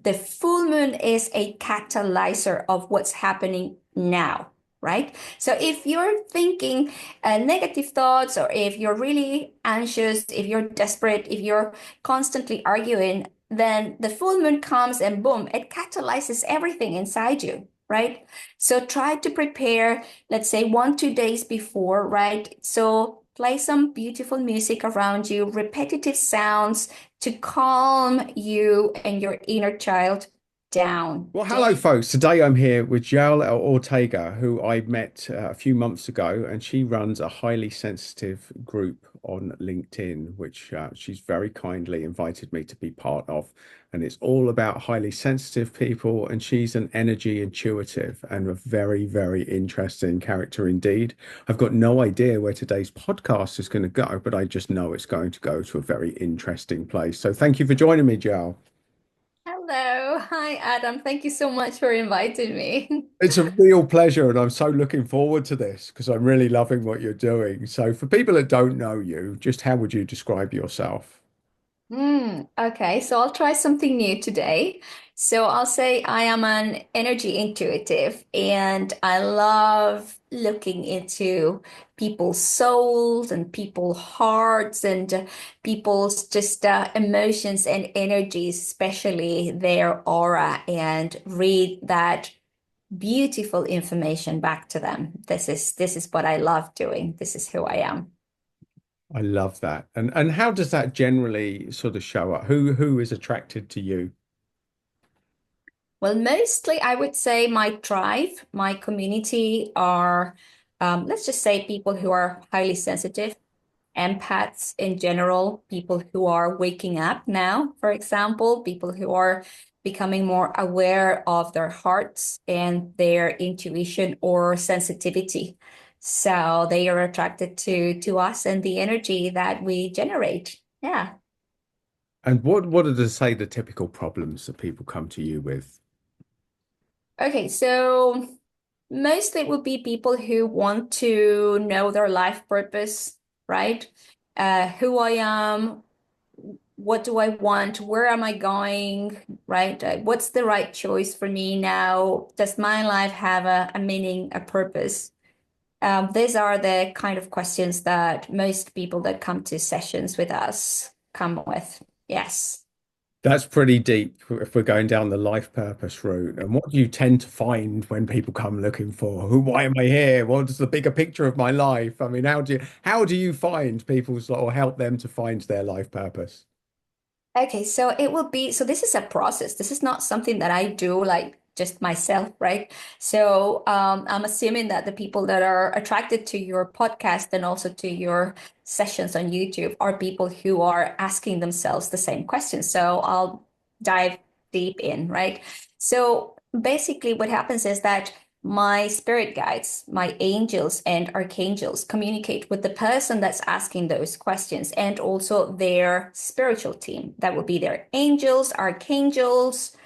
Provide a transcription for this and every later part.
the full moon is a catalyzer of what's happening now, right? So if you're thinking negative thoughts, or if you're really anxious, if you're desperate, if you're constantly arguing, then the full moon comes and boom, it catalyzes everything inside you, right? So try to prepare, let's say 1, 2 days before, right? So play some beautiful music around you, repetitive sounds to calm you and your inner child down. Well, hello, folks. Today I'm here with Jael Ortega, who I met a few months ago, and she runs a highly sensitive group on LinkedIn, which she's very kindly invited me to be part of. And it's all about highly sensitive people, and she's an energy intuitive and a very, very interesting character indeed. I've got no idea where today's podcast is going to go, but I just know it's going to go to a very interesting place. So thank you for joining me, Jael. Hello. Hi, Adam. Thank you so much for inviting me. It's a real pleasure, and I'm so looking forward to this because I'm really loving what you're doing. So, for people that don't know you, just how would you describe yourself? Okay, so I'll try something new today. So I'll say I am an energy intuitive and I love looking into people's souls and people's hearts and people's just emotions and energies, especially their aura, and read that beautiful information back to them. This is what I love doing. This is who I am. I love that. And how does that generally sort of show up? Who is attracted to you? Well, mostly I would say my tribe, my community are, let's just say people who are highly sensitive, empaths in general, people who are waking up now, for example, people who are becoming more aware of their hearts and their intuition or sensitivity. So they are attracted to us and the energy that we generate. Yeah. And what are say the typical problems that people come to you with? Okay, so mostly it would be people who want to know their life purpose, right? Who I am, what do I want, where am I going, right? What's the right choice for me now? Does my life have a meaning, a purpose? These are the kind of questions that most people that come to sessions with us come with. Yes. That's pretty deep if we're going down the life purpose route. And what do you tend to find when people come looking for why am I here? What's the bigger picture of my life? I mean, how do you find people's or help them to find their life purpose? Okay, so it will be, so this is a process. This is not something that I do like just myself, right? So I'm assuming that the people that are attracted to your podcast and also to your sessions on YouTube are people who are asking themselves the same questions. So I'll dive deep in, right? So basically what happens is that my spirit guides, my angels and archangels communicate with the person that's asking those questions and also their spiritual team. That would be their angels, archangels,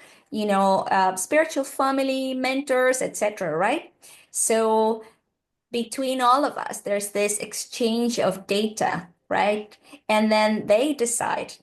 spiritual family, mentors, etc., right? So between all of us, there's this exchange of data, right? And then they decide,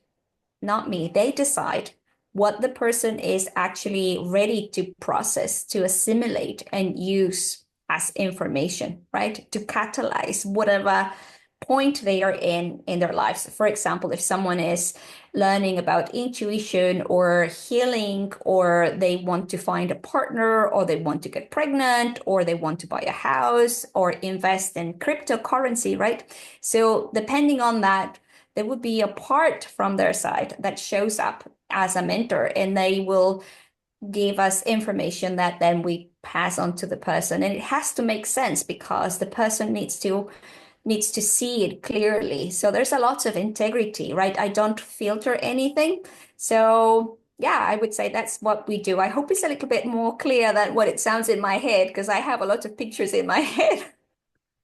not me, they decide what the person is actually ready to process, to assimilate, and use as information, right? To catalyze whatever point they are in their lives. For example, if someone is learning about intuition or healing, or they want to find a partner, or they want to get pregnant, or they want to buy a house or invest in cryptocurrency, right? So depending on that, there would be a part from their side that shows up as a mentor, and they will give us information that then we pass on to the person. And it has to make sense because the person needs to see it clearly. So there's a lot of integrity, right? I don't filter anything. So yeah, I would say that's what we do. I hope it's a little bit more clear than what it sounds in my head, because I have a lot of pictures in my head.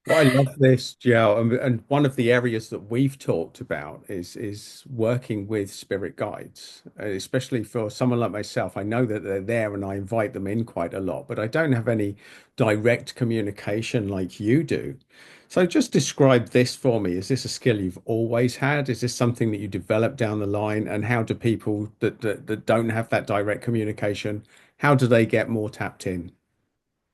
Well, I love this, Joe. And one of the areas that we've talked about is working with spirit guides, especially for someone like myself. I know that they're there and I invite them in quite a lot, but I don't have any direct communication like you do. So just describe this for me. Is this a skill you've always had? Is this something that you develop down the line? And how do people that don't have that direct communication, how do they get more tapped in?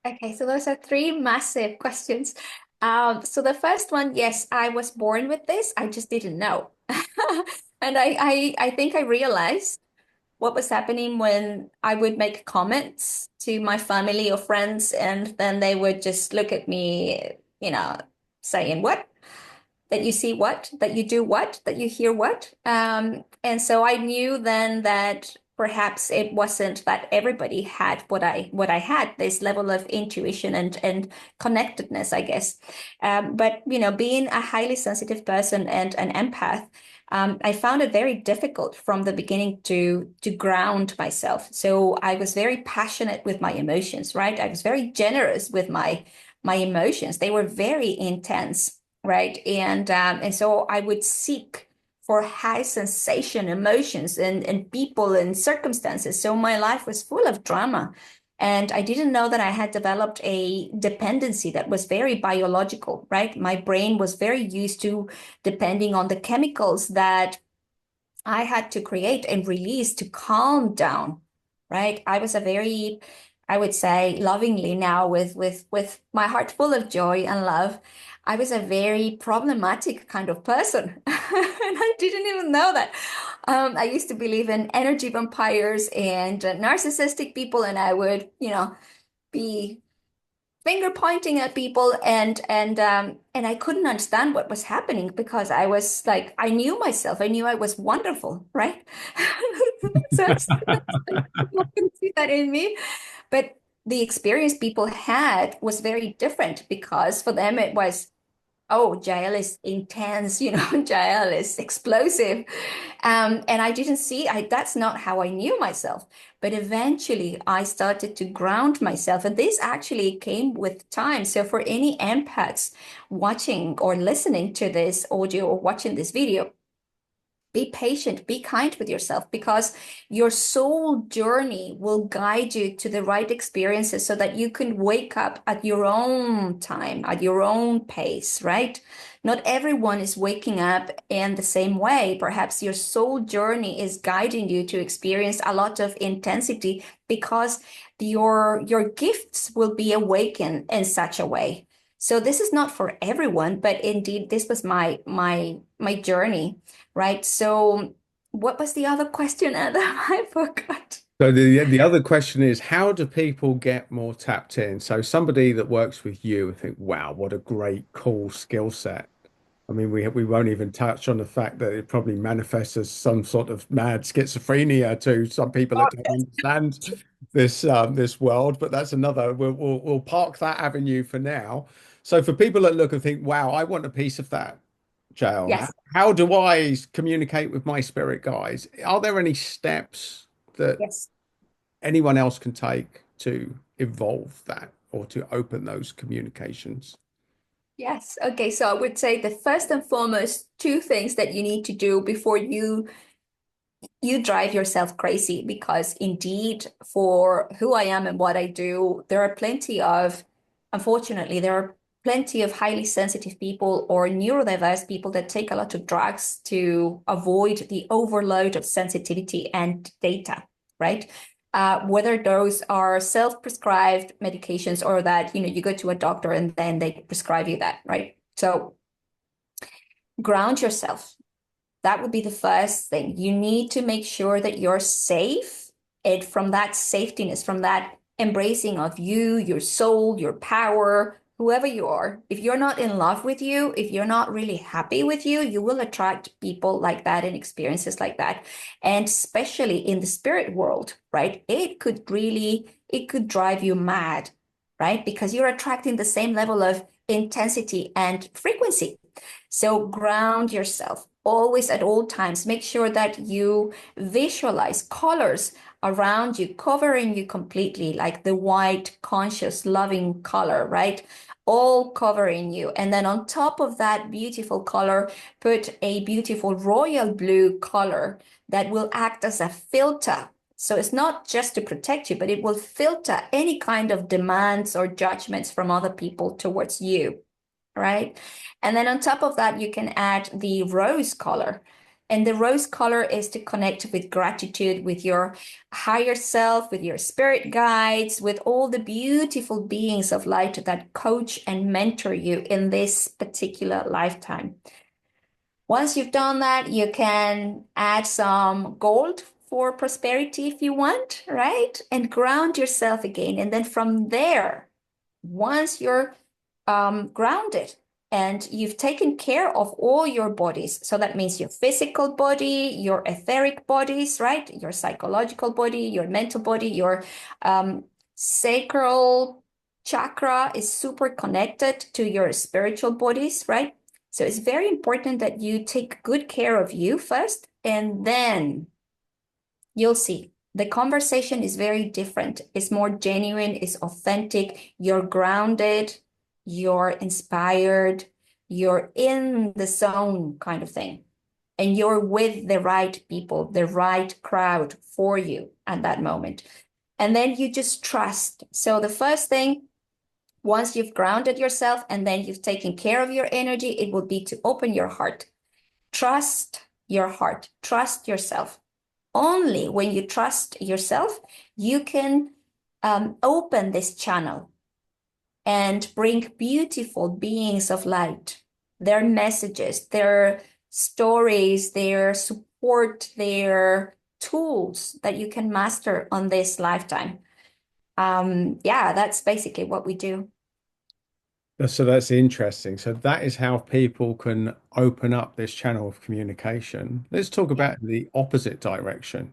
Okay, so those are three massive questions. So the first one, yes, I was born with this. I just didn't know. And I think I realized what was happening when I would make comments to my family or friends, and then they would just look at me, saying, "What? That you see what, that you do what, that you hear what." And so I knew then that perhaps it wasn't that everybody had what I had, this level of intuition and connectedness, I guess. But being a highly sensitive person and an empath, I found it very difficult from the beginning to ground myself. So I was very passionate with my emotions, right? I was very generous with my emotions. They were very intense, right? And so I would seek for high sensation emotions and people and circumstances. So my life was full of drama. And I didn't know that I had developed a dependency that was very biological, right? My brain was very used to depending on the chemicals that I had to create and release to calm down, right? I was a very, I would say, lovingly now with my heart full of joy and love. I was a very problematic kind of person, and I didn't even know that. I used to believe in energy vampires and narcissistic people, and I would, be finger pointing at people and I couldn't understand what was happening because I was like I knew myself. I knew I was wonderful, right? So people can see that in me. But the experience people had was very different because for them it was, oh, Jael is intense, Jael is explosive. And I didn't see, that's not how I knew myself. But eventually I started to ground myself. And this actually came with time. So for any empaths watching or listening to this audio or watching this video, be patient, be kind with yourself because your soul journey will guide you to the right experiences so that you can wake up at your own time, at your own pace, right? Not everyone is waking up in the same way. Perhaps your soul journey is guiding you to experience a lot of intensity because your gifts will be awakened in such a way. So this is not for everyone, but indeed this was my journey. Right. So what was the other question, Adam? I forgot. So the other question is, how do people get more tapped in? So somebody that works with you, I think, wow, what a great, cool skill set. I mean, we won't even touch on the fact that it probably manifests as some sort of mad schizophrenia to some people Oh, that don't understand this world. But that's another. We'll park that avenue for now. So for people that look and think, wow, I want a piece of that, Jael, yes. how do I communicate with my spirit guides? Are there any steps that Yes. anyone else can take to evolve that or to open those communications? Yes. Okay. So I would say the first and foremost two things that you need to do before you drive yourself crazy because indeed for who I am and what I do, unfortunately, there are plenty of highly sensitive people or neurodiverse people that take a lot of drugs to avoid the overload of sensitivity and data, right? Whether those are self-prescribed medications or that, you go to a doctor and then they prescribe you that, right? So ground yourself. That would be the first thing. You need to make sure that you're safe and from that safetiness, from that embracing of you, your soul, your power, whoever you are. If you're not in love with you, if you're not really happy with you, you will attract people like that and experiences like that. And especially in the spirit world, right? It could drive you mad, right? Because you're attracting the same level of intensity and frequency. So ground yourself always at all times. Make sure that you visualize colors around you, covering you completely, like the white, conscious, loving color, right? All covering you. And then on top of that beautiful color, put a beautiful royal blue color that will act as a filter. So it's not just to protect you, but it will filter any kind of demands or judgments from other people towards you, right? And then on top of that, you can add the rose color. And the rose color is to connect with gratitude, with your higher self, with your spirit guides, with all the beautiful beings of light that coach and mentor you in this particular lifetime. Once you've done that, you can add some gold for prosperity if you want, right? And ground yourself again. And then from there, once you're grounded and you've taken care of all your bodies, so that means your physical body, your etheric bodies, right? Your psychological body, your mental body, your um, sacral chakra is super connected to your spiritual bodies, right? So it's very important that you take good care of you first, and then you'll see the conversation is very different. It's more genuine, it's authentic, you're grounded, you're inspired, you're in the zone kind of thing. And you're with the right people, the right crowd for you at that moment. And then you just trust. So the first thing, once you've grounded yourself and then you've taken care of your energy, it will be to open your heart. Trust your heart, trust yourself. Only when you trust yourself, you can open this channel and bring beautiful beings of light, their messages, their stories, their support, their tools that you can master on this lifetime. Yeah, that's basically what we do. So that's interesting. So that is how people can open up this channel of communication. Let's talk Yeah. about the opposite direction.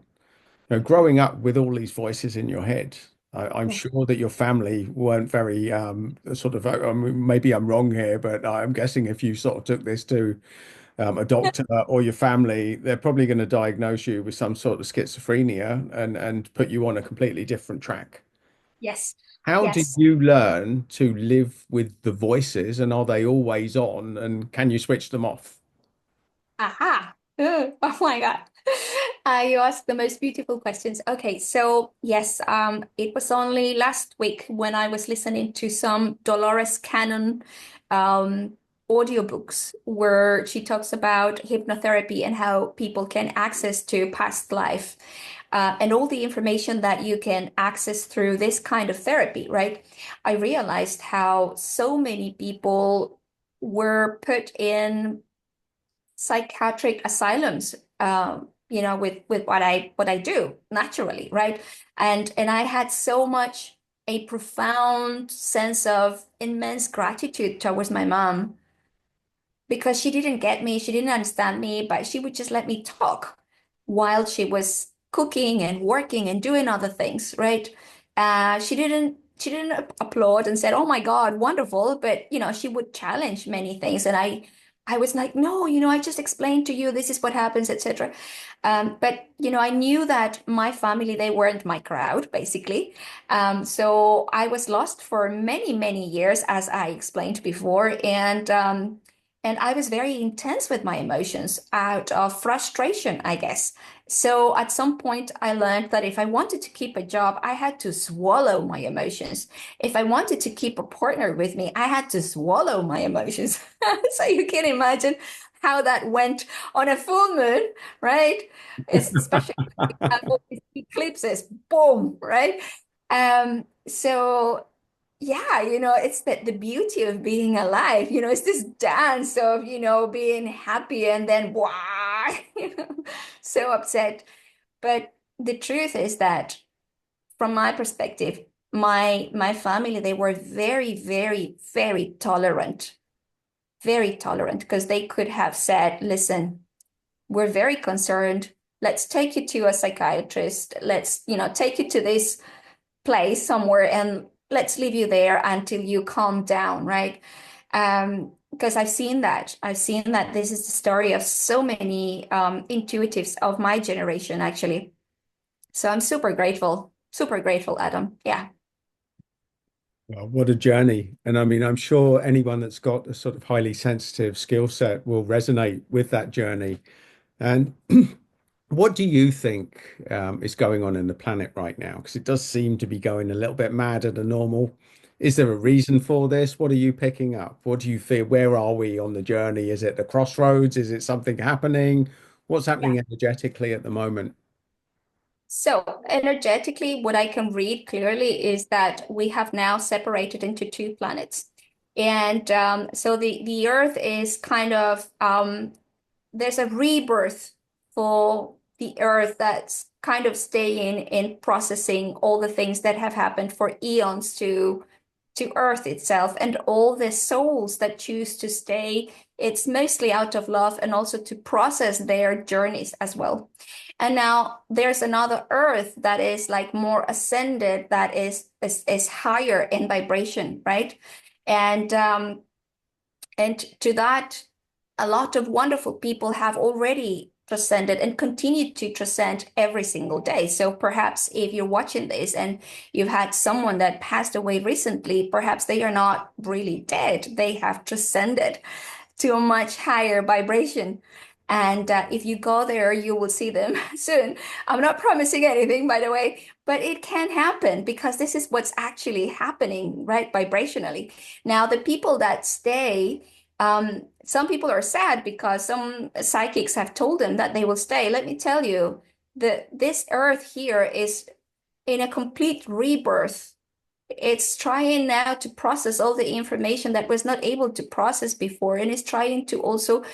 Growing up with all these voices in your head, I'm Yeah. sure that your family weren't very sort of, I mean, maybe I'm wrong here, but I'm guessing if you sort of took this to a doctor or your family, they're probably going to diagnose you with some sort of schizophrenia and put you on a completely different track. Yes. How did Yes. you learn to live with the voices, and are they always on, and can you switch them off? Aha. Oh my God. You asked the most beautiful questions. Okay, so yes, it was only last week when I was listening to some Dolores Cannon um, audiobooks where she talks about hypnotherapy and how people can access to past life and all the information that you can access through this kind of therapy, right? I realized how so many people were put in psychiatric asylums, with what I do naturally, right? And I had so much a profound sense of immense gratitude towards my mom because she didn't get me, she didn't understand me, but she would just let me talk while she was cooking and working and doing other things, right? She didn't applaud and said, "Oh my God, wonderful," but she would challenge many things, and I was like, "No, I just explained to you this is what happens, etc." But I knew that my family, they weren't my crowd, basically. So I was lost for many, many years, as I explained before, and I was very intense with my emotions out of frustration, I guess. So at some point, I learned that if I wanted to keep a job, I had to swallow my emotions. If I wanted to keep a partner with me, I had to swallow my emotions. So you can imagine how that went on a full moon, right? Especially if you have all these eclipses, boom, right? So yeah, it's the beauty of being alive. It's this dance of, being happy and then wah, so upset. But the truth is that from my perspective, my family, they were very, very, very tolerant because they could have said, listen, we're very concerned. Let's take you to a psychiatrist. Let's, take you to this place somewhere and let's leave you there until you calm down, right? Because I've seen that. I've seen that this is the story of so many intuitives of my generation, actually. So I'm super grateful, Adam. Yeah. Well, what a journey. And I mean, I'm sure anyone that's got a sort of highly sensitive skill set will resonate with that journey. And what do you think is going on in the planet right now? Because it does seem to be going a little bit madder than normal. Is there a reason for this? What are you picking up? What do you feel? Where are we on the journey? Is it the crossroads? Is it something happening? What's happening Yeah. energetically at the moment? So energetically, what I can read clearly is that we have now separated into two planets. And so the Earth is kind of there's a rebirth for the earth that's kind of staying in processing all the things that have happened for eons to earth itself and all the souls that choose to stay. It's mostly out of love and also to process their journeys as well. And now there's another earth that is like more ascended, that is higher in vibration, right? And and to that, a lot of wonderful people have already transcended and continue to transcend every single day. So perhaps if you're watching this and you've had someone that passed away recently, perhaps they are not really dead. They have transcended to a much higher vibration. And if you go there, you will see them soon. I'm not promising anything, by the way, but it can happen because this is what's actually happening, right? Vibrationally. Now, the people that stay, some people are sad because some psychics have told them that they will stay. Let me tell you, this earth here is in a complete rebirth. It's trying now to process all the information that was not able to process before, and it's trying to also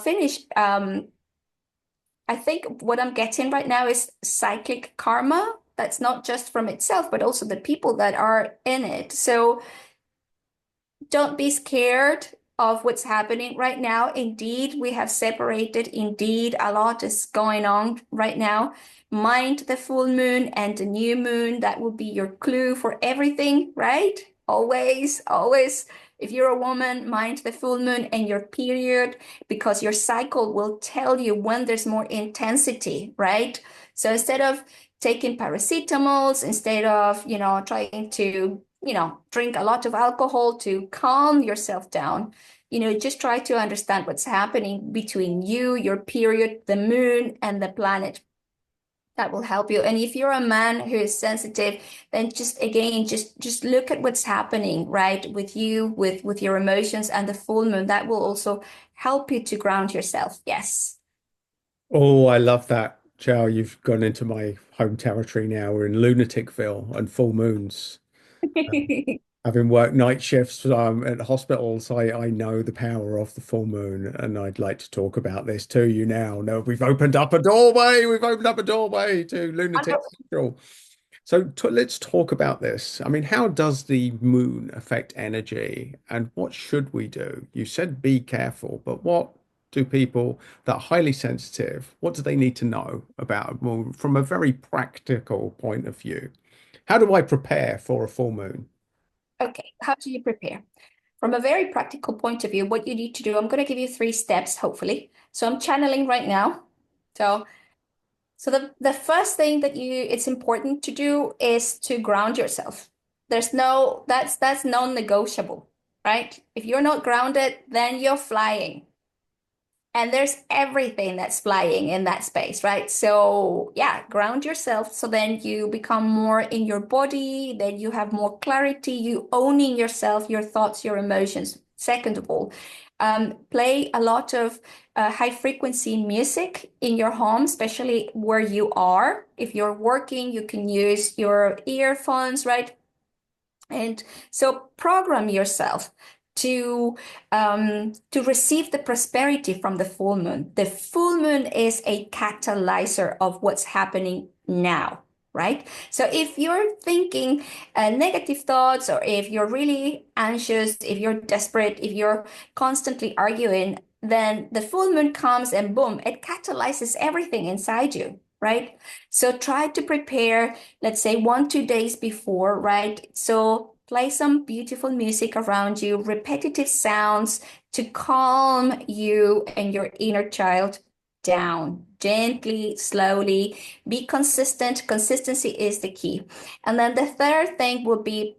finish. I think what I'm getting right now is cyclic karma. That's not just from itself, but also the people that are in it. So don't be scared of what's happening right now. Indeed, we have separated. Indeed, a lot is going on right now. Mind the full moon and the new moon. That will be your clue for everything, right? Always, always. If you're a woman, mind the full moon and your period because your cycle will tell you when there's more intensity, right? So instead of taking paracetamols, instead of, trying to drink a lot of alcohol to calm yourself down. Just try to understand what's happening between you, your period, the moon, and the planet. That will help you. And if you're a man who is sensitive, then just again, just look at what's happening, right, with you, with your emotions and the full moon. That will also help you to ground yourself. Yes. Oh, I love that. Joe, you've gone into my home territory now. We're in Lunaticville and full moons. Having worked night shifts at hospitals, I know the power of the full moon, and I'd like to talk about this to you now. No, we've opened up a doorway. We've opened up a doorway to Lunatic Central. So let's talk about this. I mean, how does the moon affect energy, and what should we do? You said be careful, but what do people that are highly sensitive, what do they need to know about a moon from a very practical point of view? How do I prepare for a full moon? Okay, how do you prepare? From a very practical point of view, what you need to do, I'm going to give you 3 steps, hopefully. So I'm channeling right now. So, so the first thing that it's important to do is to ground yourself. That's non-negotiable, right? If you're not grounded, then you're flying. And there's everything that's flying in that space, right? So, yeah, ground yourself so then you become more in your body, then you have more clarity, you owning yourself, your thoughts, your emotions. Second of all, play a lot of high frequency music in your home, especially where you are. If you're working, you can use your earphones, right? And so program yourself to receive the prosperity from the full moon. The full moon is a catalyzer of what's happening now, right? So if you're thinking negative thoughts, or if you're really anxious, if you're desperate, if you're constantly arguing, then the full moon comes and boom, it catalyzes everything inside you, right? So try to prepare, let's say 1, 2 days before, right? So play some beautiful music around you, repetitive sounds to calm you and your inner child down gently, slowly. Be consistent. Consistency is the key. And then the third thing will be,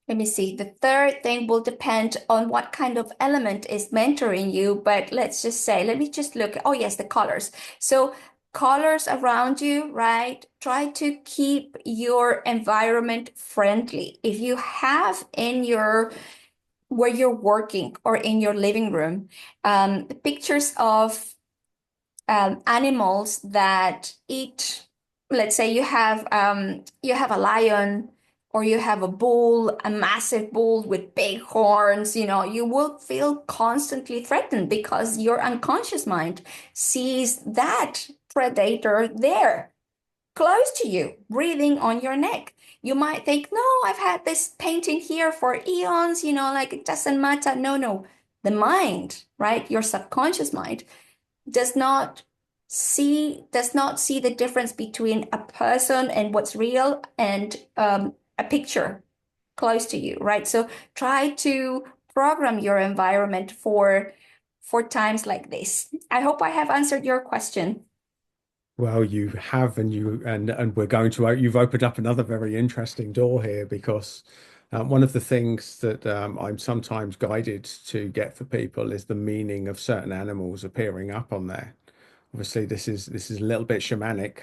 let me see, the third thing will depend on what kind of element is mentoring you. But let's just say, let me just look. Oh, yes, the colors. So colors around you, right? Try to keep your environment friendly. If you have in your where you're working or in your living room, pictures of animals that eat, let's say you have a lion or you have a bull, a massive bull with big horns, you will feel constantly threatened because your unconscious mind sees that predator there close to you, breathing on your neck. You might think, no, I've had this painting here for eons, like it doesn't matter. No, no. The mind, right? Your subconscious mind does not see the difference between a person and what's real and a picture close to you, right? So try to program your environment for times like this. I hope I have answered your question. Well, you have, and we're going to. You've opened up another very interesting door here because one of the things that I'm sometimes guided to get for people is the meaning of certain animals appearing up on there. Obviously, this is a little bit shamanic,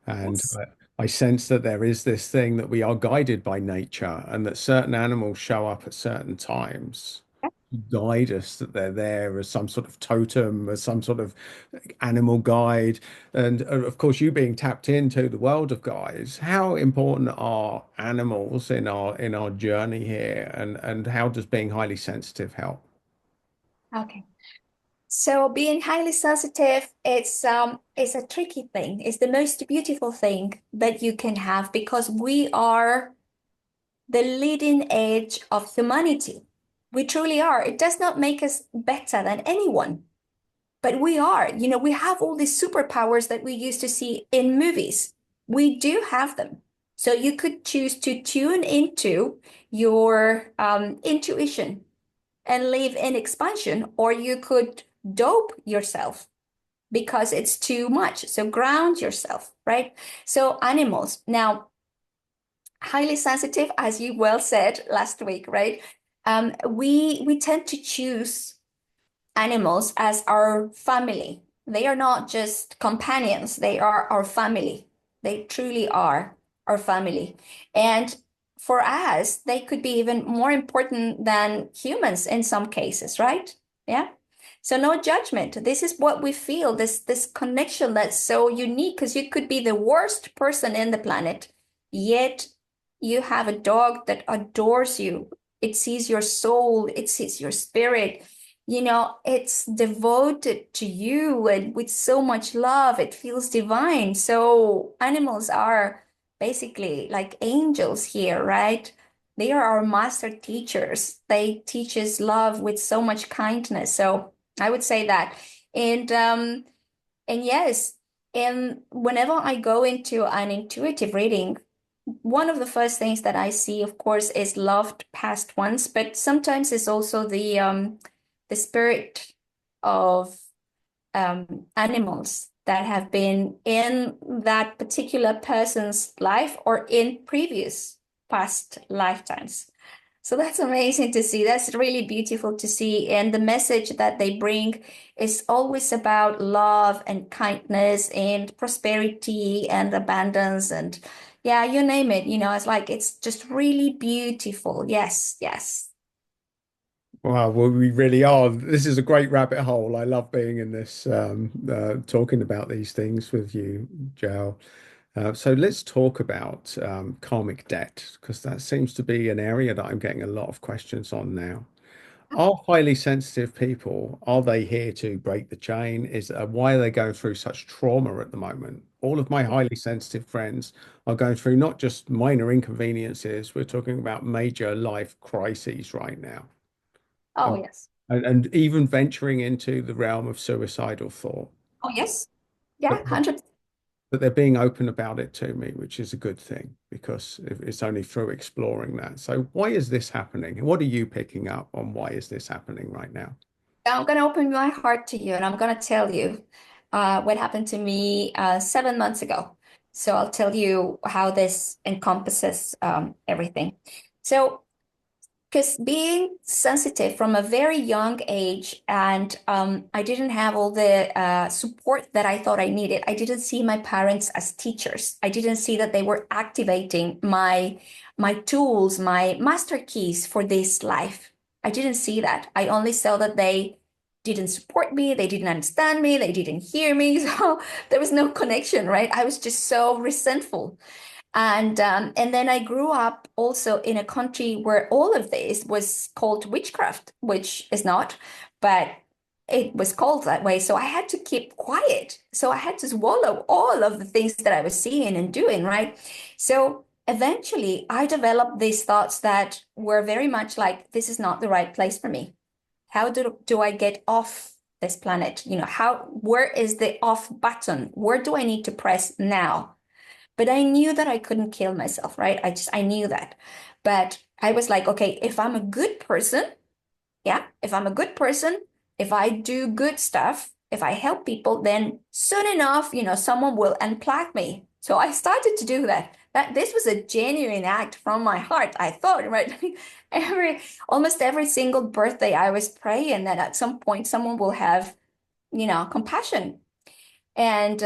and Yes. I sense that there is this thing that we are guided by nature, and that certain animals show up at certain times guide us, that they're there as some sort of totem, as some sort of animal guide. And of course, you being tapped into the world of guides, how important are animals in our journey here, and how does being highly sensitive help? Okay. So being highly sensitive, it's a tricky thing. It's the most beautiful thing that you can have because we are the leading edge of humanity. We truly are. It does not make us better than anyone, but we are. We have all these superpowers that we used to see in movies. We do have them. So you could choose to tune into your intuition and live in expansion, or you could dope yourself because it's too much. So ground yourself, right? So animals. Now, highly sensitive, as you well said last week, right? We tend to choose animals as our family. They are not just companions, they are our family. They truly are our family. And for us, they could be even more important than humans in some cases, right? Yeah. So no judgment. This is what we feel, this connection that's so unique because you could be the worst person in the planet, yet you have a dog that adores you. It sees your soul, it sees your spirit, it's devoted to you and with so much love. It feels divine. So animals are basically like angels here, right? They are our master teachers. They teach us love with so much kindness. So I would say that. And and yes, and whenever I go into an intuitive reading, one of the first things that I see, of course, is loved past ones, but sometimes it's also the spirit of animals that have been in that particular person's life or in previous past lifetimes. So that's amazing to see. That's really beautiful to see. And the message that they bring is always about love and kindness and prosperity and abundance and yeah, you name it. It's like it's just really beautiful. Yes, yes. Wow, well, we really are. This is a great rabbit hole. I love being in this, talking about these things with you, Jael. So let's talk about karmic debt, because that seems to be an area that I'm getting a lot of questions on now. Are highly sensitive people, are they here to break the chain? Why are they going through such trauma at the moment? All of my highly sensitive friends are going through not just minor inconveniences, we're talking about major life crises right now. Oh, Um, yes. and even venturing into the realm of suicidal thought. Oh, yes. Yeah, But 100%. but they're being open about it to me, which is a good thing because it's only through exploring that. So why is this happening? What are you picking up on why is this happening right now? I'm going to open my heart to you and I'm going to tell you what happened to me 7 months ago. So I'll tell you how this encompasses everything. So Because being sensitive from a very young age, and I didn't have all the support that I thought I needed. I didn't see my parents as teachers. I didn't see that they were activating my tools, my master keys for this life. I didn't see that. I only saw that they didn't support me, they didn't understand me, they didn't hear me. So there was no connection, right? I was just so resentful. And then I grew up also in a country where all of this was called witchcraft, which is not, but it was called that way. So I had to keep quiet. So I had to swallow all of the things that I was seeing and doing, right? So eventually I developed these thoughts that were very much like, this is not the right place for me. How do I get off this planet? Where is the off button? Where do I need to press now? But I knew that I couldn't kill myself, right? I knew that. But I was like, okay, if I'm a good person, yeah, if I'm a good person, if I do good stuff, if I help people, then soon enough, someone will unplug me. So I started to do that. That this was a genuine act from my heart, I thought, right? Every almost every single birthday, I was praying that at some point someone will have, compassion. And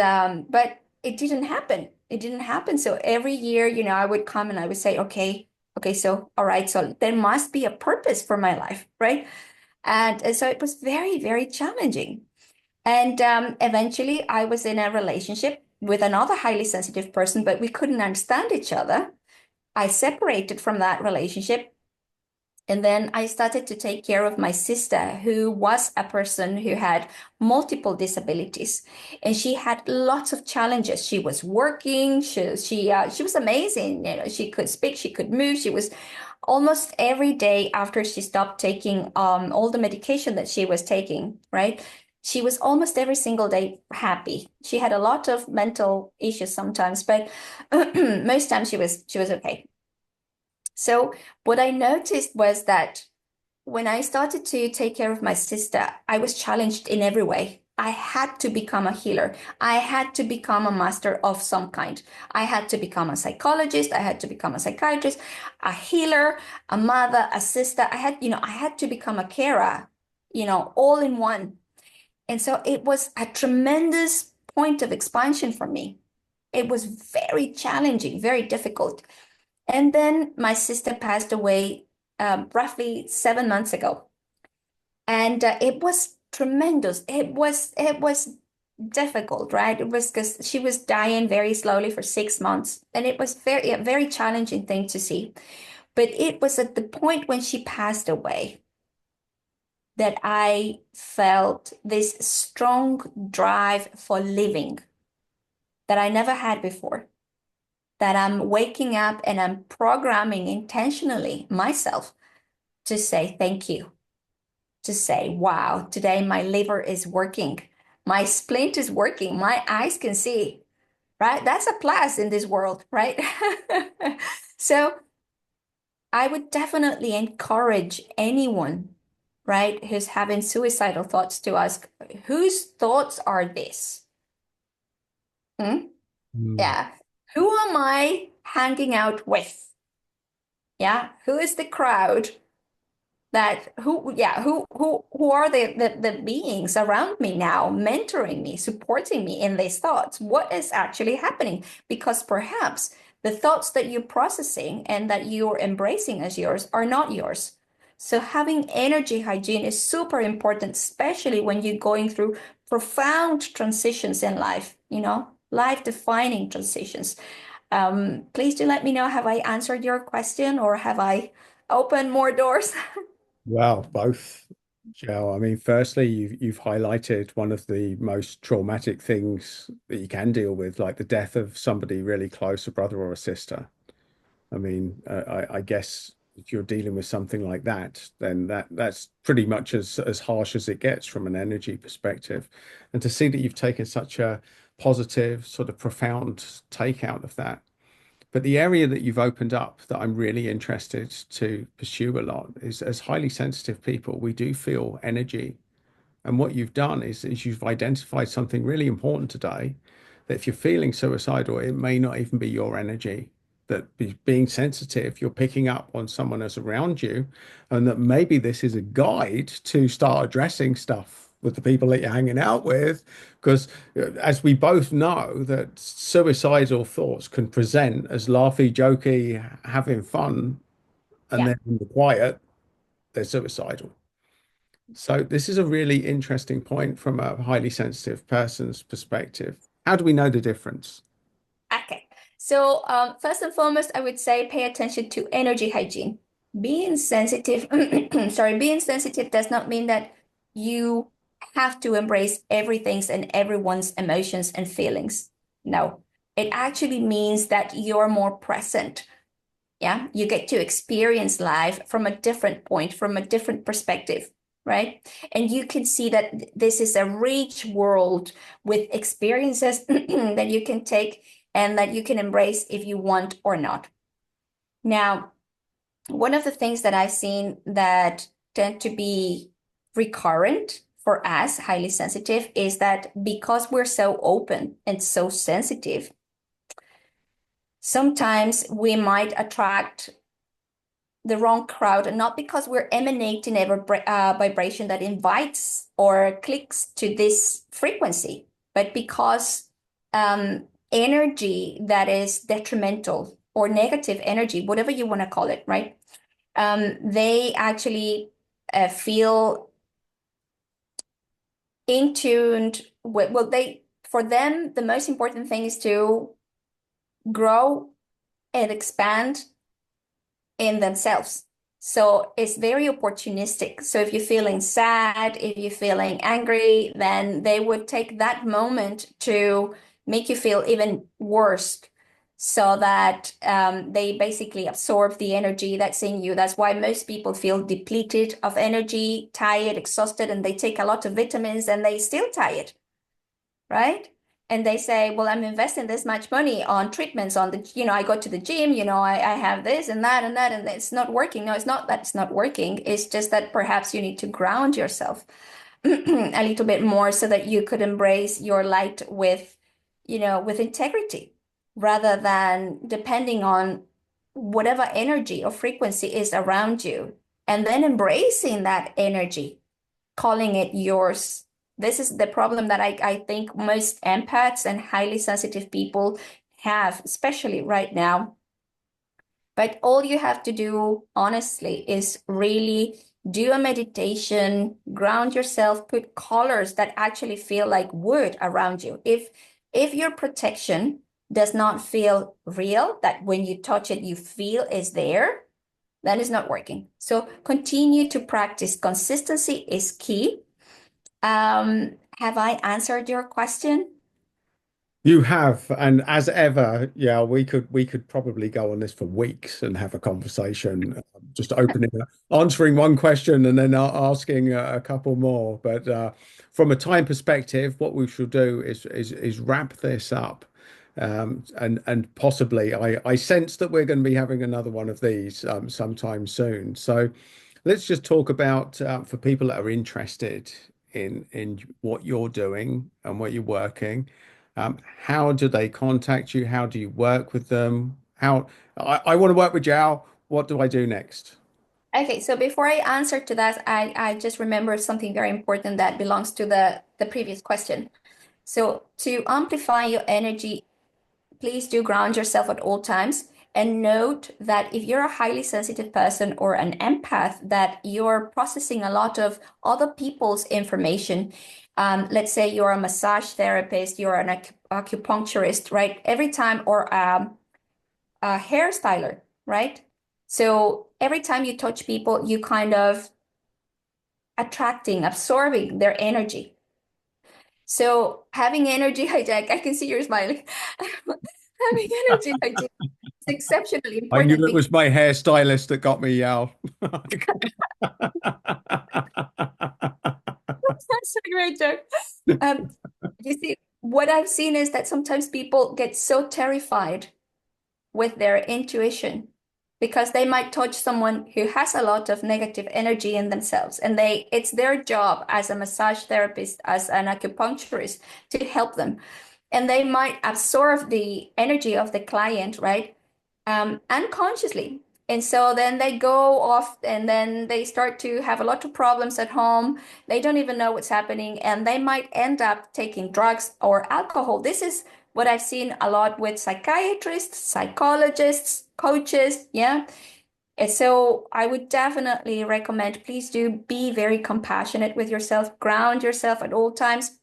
but it didn't happen. It didn't happen. So every year, I would come and I would say, okay, so all right, so there must be a purpose for my life, right? And so it was very, very challenging. And eventually I was in a relationship with another highly sensitive person, but we couldn't understand each other. I separated from that relationship, and then I started to take care of my sister, who was a person who had multiple disabilities, and she had lots of challenges. She was working. She was amazing. She could speak. She could move. She was almost every day after she stopped taking all the medication that she was taking. Right, she was almost every single day happy. She had a lot of mental issues sometimes, but most times she was okay. So what I noticed was that when I started to take care of my sister, I was challenged in every way. I had to become a healer. I had to become a master of some kind. I had to become a psychologist. I had to become a psychiatrist, a healer, a mother, a sister. I had to become a carer, all in one. And so it was a tremendous point of expansion for me. It was very challenging, very difficult. And then my sister passed away roughly 7 months ago, and it was tremendous. It was difficult, right? It was because she was dying very slowly for 6 months, and it was a very challenging thing to see. But it was at the point when she passed away that I felt this strong drive for living that I never had before. That I'm waking up and I'm programming intentionally myself to say thank you, to say, wow, today my liver is working, my splint is working, my eyes can see, right? That's a plus in this world, right? So I would definitely encourage anyone, right, who's having suicidal thoughts to ask, whose thoughts are this? Hmm? Mm. Yeah. Who am I hanging out with? Yeah. Who is the crowd that who are the beings around me now, mentoring me, supporting me in these thoughts? What is actually happening? Because perhaps the thoughts that you're processing and that you're embracing as yours are not yours. So having energy hygiene is super important, especially when you're going through profound transitions in life, life defining transitions. Please do let me know, have I answered your question or have I opened more doors? Well, both, Joe. I mean, firstly, you've highlighted one of the most traumatic things that you can deal with, like the death of somebody really close, a brother or a sister. I mean, I guess if you're dealing with something like that, then that's pretty much as harsh as it gets from an energy perspective. And to see that you've taken such a positive, sort of profound take out of that. But the area that you've opened up that I'm really interested to pursue a lot is, as highly sensitive people, we do feel energy. And what you've done is you've identified something really important today, that if you're feeling suicidal, it may not even be your energy, that being sensitive, you're picking up on someone else around you, and that maybe this is a guide to start addressing stuff with the people that you're hanging out with. Because as we both know, that suicidal thoughts can present as laughy, jokey, having fun, and Yeah. then in the quiet, they're suicidal. So this is a really interesting point from a highly sensitive person's perspective. How do we know the difference? Okay. So, first and foremost, I would say pay attention to energy hygiene. Being sensitive, sorry, being sensitive does not mean that you have to embrace everything's and everyone's emotions and feelings. No, it actually means that you're more present. Yeah, you get to experience life from a different point, from a different perspective, right? And you can see that this is a rich world with experiences that you can take and that you can embrace if you want or not. Now, one of the things that I've seen that tend to be recurrent for us, highly sensitive, is that because we're so open and so sensitive, sometimes we might attract the wrong crowd, and not because we're emanating a vibration that invites or clicks to this frequency, but because energy that is detrimental or negative energy, whatever you want to call it, right? They actually feel in tuned with, well, they, for them, the most important thing is to grow and expand in themselves. So it's very opportunistic. So if you're feeling sad, if you're feeling angry, then they would take that moment to make you feel even worse so that they basically absorb the energy that's in you. That's why most people feel depleted of energy, tired, exhausted, and they take a lot of vitamins and they still tired, right? And they say, well, I'm investing this much money on treatments on the, I go to the gym, I have this and that and that, and it's not working. No, it's not that it's not working. It's just that perhaps you need to ground yourself a little bit more so that you could embrace your light with, with integrity rather than depending on whatever energy or frequency is around you and then embracing that energy, calling it yours. This is the problem that I think most empaths and highly sensitive people have, especially right now. But all you have to do, honestly, is really do a meditation, ground yourself, put colors that actually feel like wood around you. If your protection does not feel real, that when you touch it, you feel is there, then it's not working. So continue to practice. Consistency is key. Have I answered your question? You have, and as ever, yeah, we could probably go on this for weeks and have a conversation, just answering one question and then asking a couple more. But from a time perspective, what we should do is wrap this up, and possibly I sense that we're going to be having another one of these sometime soon. So let's just talk about for people that are interested in what you're doing and what you're working. How do they contact you? How do you work with them? I want to work with Jao. What do I do next? Okay, so before I answer to that, I just remembered something very important that belongs to the previous question. So to amplify your energy, please do ground yourself at all times and note that if you're a highly sensitive person or an empath, that you're processing a lot of other people's information. Let's say you're a massage therapist, you're an acupuncturist, right? Every time, or a hairstyler, right? So every time you touch people, you kind of attracting, absorbing their energy. So having energy hijack, I can see you're smiling. Having energy hijack is exceptionally I knew important it because was my hairstylist that got me, Yao. that's a great joke. Um, you see, what I've seen is that sometimes people get so terrified with their intuition because they might touch someone who has a lot of negative energy in themselves, and it's their job as a massage therapist, as an acupuncturist, to help them, and they might absorb the energy of the client, right? unconsciously. And so then they go off and then they start to have a lot of problems at home. They don't even know what's happening and they might end up taking drugs or alcohol. This is what I've seen a lot with psychiatrists, psychologists, coaches. Yeah. And so I would definitely recommend, please do be very compassionate with yourself, ground yourself at all times,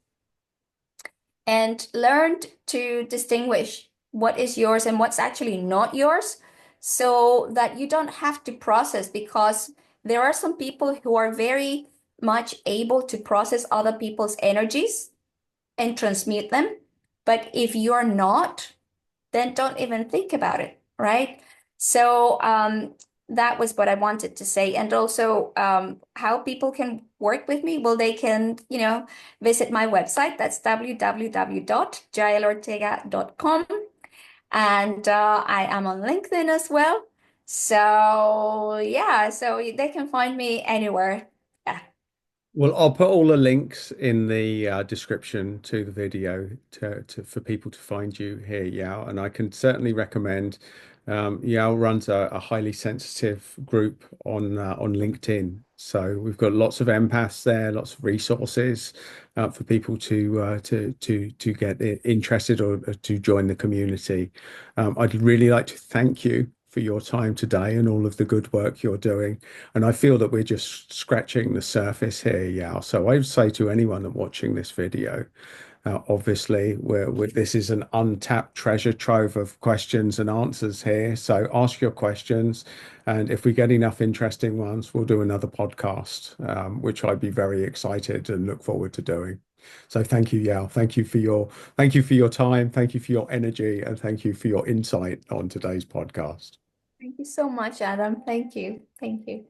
and learned to distinguish what is yours and what's actually not yours so that you don't have to process, because there are some people who are very much able to process other people's energies and transmute them. But if you're not, then don't even think about it, right? So that was what I wanted to say. And also how people can work with me. Well, they can, visit my website. That's www.jaelortega.com. And I am on LinkedIn as well. So yeah, so they can find me anywhere. Yeah. Well, I'll put all the links in the description to the video for people to find you here, Yao. And I can certainly recommend. Yao runs a highly sensitive group on LinkedIn, so we've got lots of empaths there, lots of resources for people to get interested or to join the community. I'd really like to thank you for your time today and all of the good work you're doing. And I feel that we're just scratching the surface here, Yao. So I would say to anyone watching this video, obviously, this is an untapped treasure trove of questions and answers here. So ask your questions, and if we get enough interesting ones, we'll do another podcast, which I'd be very excited and look forward to doing. So thank you, Yao. Thank you for your time. Thank you for your energy, and thank you for your insight on today's podcast. Thank you so much, Adam. Thank you. Thank you.